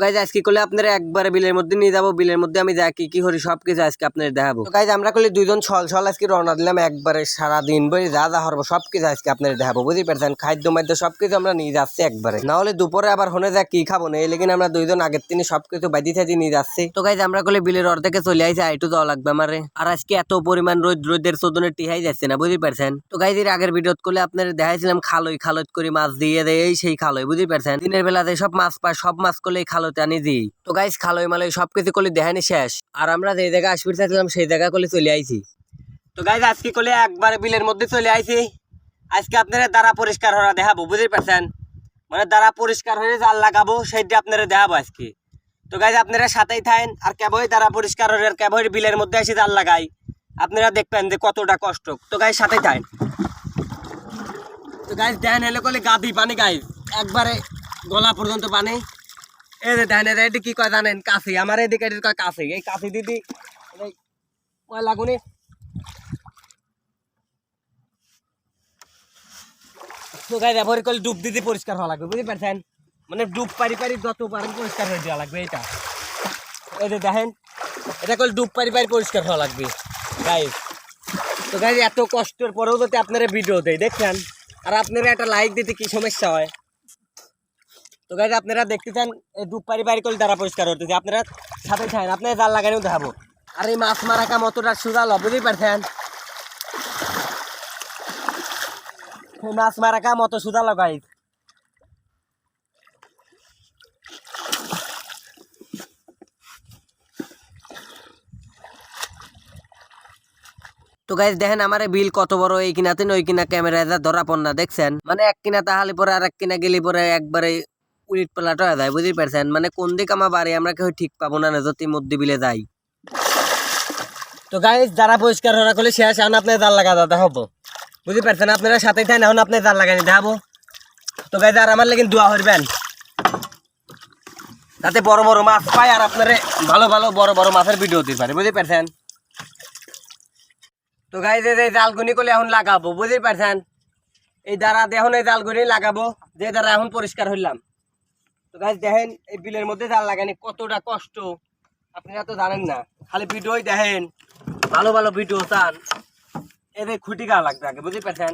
Guys আজকে করলে আপনারা একবারে বিলের মধ্যে নিয়ে যাবো, বিলের মধ্যে আমি যা কি কি করি সবকিছু আজকে আপনাদের দেখাবো। তো গাইজ আমরা করলে দুইজন ছল আজকে রওনা দিলাম একবারে সারাদিন বই যা যা হরবো সবকিছু আজকে আপনাদের দেখাবো, বুঝতে পারছেন। খাদ্য মাদ্য সবকিছু আমরা নিয়ে যাচ্ছি একবারে, না হলে দুপুরে আবার হনে যা কি খাবো না, এই লেগে আমরা দুইজন আগের দিনে সবকিছু বাইদি থাকি নিয়ে যাচ্ছি। তো গাইজ আমরা করলে বিলের অর্ধেকে চলে আইসি, আইটু দেওয়া লাগবে আমারে। আর আজকে এত পরিমাণ রোদের চোদনের টিহাই যাচ্ছে না, বুঝতে পারছেন। তো গাইজ এর আগের ভিডিও করলে আপনাদের দেখাইছিলাম খালই করে মাছ দিয়ে দেয়, এই সেই খালই, বুঝতে পারছেন। দিনের বেলা যে সব মাছ পায় সব মাছ করলে খালতে আনি দিই। তো গাইজ খালই মালই সবকিছু করলে দেখানি শেষ, আর আমরা যে জায়গায় আসবি চাইছিলাম সেই জায়গা করলে চলে আইছি। তো গাইজ আজকে করলে একবার বিলের মধ্যে চলে আইছি। আজকে আপনারা দ্বারা পরিষ্কার হওয়া দেখাবো, বুঝতে পারছেন। মানে দ্বারা পরিষ্কার হয়ে জাল লাগাবো সেইটা আপনারা দেখাবো আজকে। তো গাইজ আপনারা সাথেই থাকেন, আর কেবই দ্বারা পরিষ্কার হয়ে আর কেবই বিলের মধ্যে এসে জাল লাগাই, আপনারা দেখবেন যে কতটা কষ্ট। তো গাইজ সাথেই থাকেন। তো গাইজ দেখেন হেলে করলে গাদি পানি গাইজ একবারে গলা পর্যন্ত পানি। এই যে দেখেন এটি কি কয় জানেন, কাশি। আমার এদিকে এটি কয় কাশি। এই কাশি দিদি ময়লা গুনি তো গাইজ ব্যবহার করলে ডুব দিদি পরিষ্কার হওয়া লাগবে, বুঝতে পারছেন। মানে ডুব পারি যত পারেন পরিষ্কার হয়ে দেওয়া লাগবে। এটা এই যে দেখেন এটা করলে ডুব পারি পরিষ্কার হওয়া লাগবে গাইজ। তো গাইজ এত কষ্টের পরেও যদি আপনারা ভিডিও দেয় দেখছেন, আর আপনারা একটা লাইক দিতে কি সমস্যা হয়। তো গাইজ আপনারা দেখতে চান এই ডুব পারি করলে দ্বারা পরিষ্কার হতেছে, আপনারা সাথে থাকেন, আপনারা জাল লাগানোও দেখাবো। আর এই মাছ মারা কাম অতটা সুজাল, বুঝতেই পারছেন। মাছ মারা কাম অত সুজাল গাইজ। তো গাইজ দেখেন আমার বিল কত বড়, এই কিনাতে ওই কিনা ক্যামেরায় যা ধরা পড়না দেখছেন। মানে এক কিনা তাহলে পরে আর এক কিনা গেলে পরে একবারে উলিট পালাট হয়ে যায়, বুঝতে পারছেন। মানে কোন দিকে আমার বাড়ি আমরা কেউ ঠিক পাবো না যদি মধ্যে বিলে যাই। তো গাইজ যারা পরিষ্কার হওয়া করলে শেষ, এখন আপনার জাল লাগা দেখাবো, বুঝতে পারছেন। আপনারা সাথেই থাকেন, এখন আপনার জাল লাগানি দেখাবো। তো গাইজ আর আমার লেগে দোয়া করবেন যাতে বড় বড় মাছ পায়, আর আপনারা ভালো ভালো বড় বড় মাছের ভিডিও দিতে পারে, বুঝতে পারছেন। তো গাইজ এই জালগুনি করলে এখন লাগাবো, বুঝতে পারছেন। এই দ্বারা এখন এই জালগুনি লাগাবো, যে দ্বারা এখন পরিষ্কার হইলাম। তো গাইজ দেখেন এই বিলের মধ্যে জাল লাগানি কতটা কষ্ট আপনারা তো জানেন না, খালি ভিডিওই দেখেন, ভালো ভালো ভিডিও চান, এদের খুঁটি গা লাগবে আগে, বুঝতে পারছেন।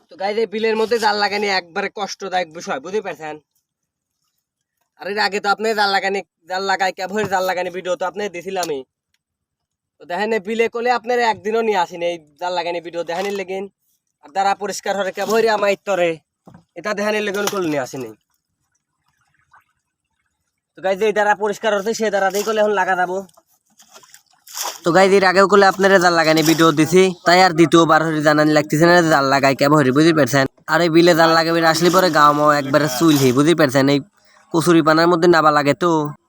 তো গাইজ এই বিলের মধ্যে জাল লাগানি একবারে কষ্টদায়ক বিষয়, বুঝতে পারছেন। আর এর আগে তো আপনি জাল লাগাই কেবল জাল লাগানি ভিডিও তো আপনি দিছিলামই। তো দেখেন বিলে করলে আপনার একদিনও নিয়ে আসেন এই জাল লাগানি ভিডিও দেখেন লেগেন, আর দ্বারা পরিষ্কার হরে কেবল আমার ইত্তরে এটা দেখেন লেগেন করলে নিয়ে আসেনি। তো গাইজ এই দ্বারা পরিষ্কার হচ্ছে সে দ্বারা দিয়ে করলে এখন লাগা যাবো। তো গাইজ এর আগেও করলে আপনারা জাল লাগানি ভিডিও দিছি, তাই আর দ্বিতীয়বার হরি জানানি লাগতেছে না জাল লাগাই কেবল হরি, বুঝতে পারছেন। আর এই বিলে জাল লাগাবেন আসলে পরে গাও মাও একবারে চুলহি, বুঝতে পারছেন। এই কচুরি পানার মধ্যে নাবা লাগে।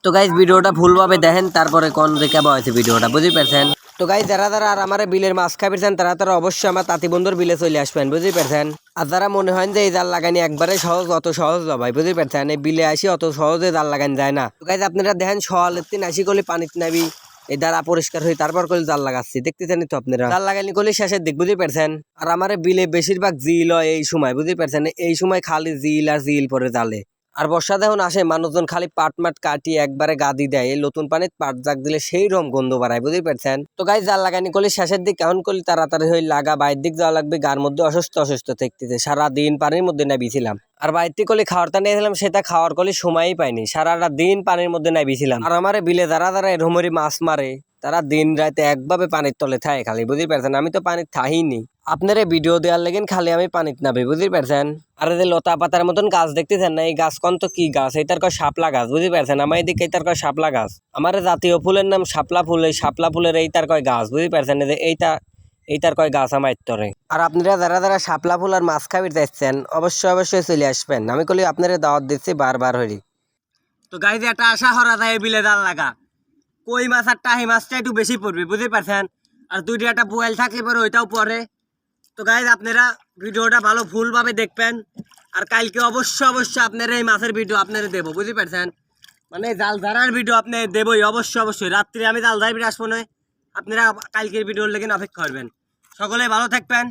তো গাইজ ভিডিওটা ভুলভাবে দেখেন, তারপরে কোন যে কেবা হয়েছে ভিডিওটা, বুঝতে পারছেন। তো গাইজ যারা আর আমার বিলের মাছ খাবেছেন তারা অবশ্যই আমার তাঁতি বন্ধুর বিলে চলে আসবেন, বুঝতে পারছেন। আর যারা মনে হয় যে এই জাল লাগানি একবারে সহজ, অত সহজ ভাই, বুঝতে পারছেন। এই বিলে আসি অত সহজে জাল লাগানি যায় না। তো গাইজ আপনারা দেখেন সকালের দিন আসি করলে পানিতে নাবি, এই দ্বারা পরিষ্কার হয়ে তারপর করে জাল লাগাচ্ছি, দেখতেছেন তো আপনারা। জাল লাগানি করলে শেষের দিক, বুঝতে পারছেন। আর আমার বিলে বেশিরভাগ জিল হয় এই সময়, বুঝতে পারছেন। এই সময় খালি জিল আর জিল পরে জালে। আর বর্ষা যখন আসে মানুষজন খালি পাট মাট কাটিয়ে একবারে গাদি দেয়, এই নতুন পানিতে পাট জাগ দিলে সেই রকম গন্ধ বাড়ায়, বুঝতে পারছেন। তো গাইজ জাল লাগানি করলে শেষের দিক কেমন করলে তাড়াতাড়ি হয়ে লাগা, বাইরের দিক যাওয়া লাগবে, গার মধ্যে অসুস্থ থাকতেছে, সারাদিন পানির মধ্যে নাবিছিলাম। আর বাইরে করলে খাওয়ারটা নিয়েছিলাম, সেটা খাওয়ার করলে সময়ই পাইনি, সারাটা দিন পানির মধ্যে নাবিছিলাম। আর আমার বিলে যারা এরমরি মাছ মারে তারা দিন রাতে একভাবে পানির তলে থাকে খালি, বুঝতে পারছেন। আমি তো পানির থাহিনি, আপনার ভিডিও দেওয়ার লেগেন খালি আমি পানিতে নাবি, বুঝতে পারছেন। আর এই যে লতা পাতার মতন গাছ দেখতেছেন না, এই গাছ কোন তো কি গাছ, এইটার কয় শাপলা গাছ, বুঝতে পারছেন। আমার এদিকে এইটার কয় শাপলা গাছ। আমার জাতীয় ফুলের নাম শাপলা ফুল, এই শাপলা ফুলের এইটার কয় গাছ, বুঝতে পারছেন। এই যে এইটার কয় গাছ আমার ইত্তরে। আর আপনারা যারা শাপলা ফুল আর মাছ খাবি যাচ্ছেন অবশ্যই চলে আসবেন, আমি কলি আপনারা দাওয়াত দিচ্ছি বারবার হরি। তো গাইজ একটা আশা হরা যায় বিলে জাল লাগা, কই মাছ আর টাহি মাছটা একটু বেশি পড়বে, বুঝতে পারছেন। আর দুইটা একটা বোয়াল থাকলে পরে ওইটাও পরে। তো গাইজ আপনারা ভিডিওটা ভালো ভুলভাবে দেখবেন, আর কালকে অবশ্যই আপনারা এই মাছের ভিডিও আপনারা দেবো, বুঝতে পারছেন। মানে জাল ধরার ভিডিও আপনি দেবই অবশ্যই। রাত্রে আমি জাল ধরবি আসবো নয়, আপনারা কালকের ভিডিওর লেগে অপেক্ষা করবেন। সকলে ভালো থাকবেন।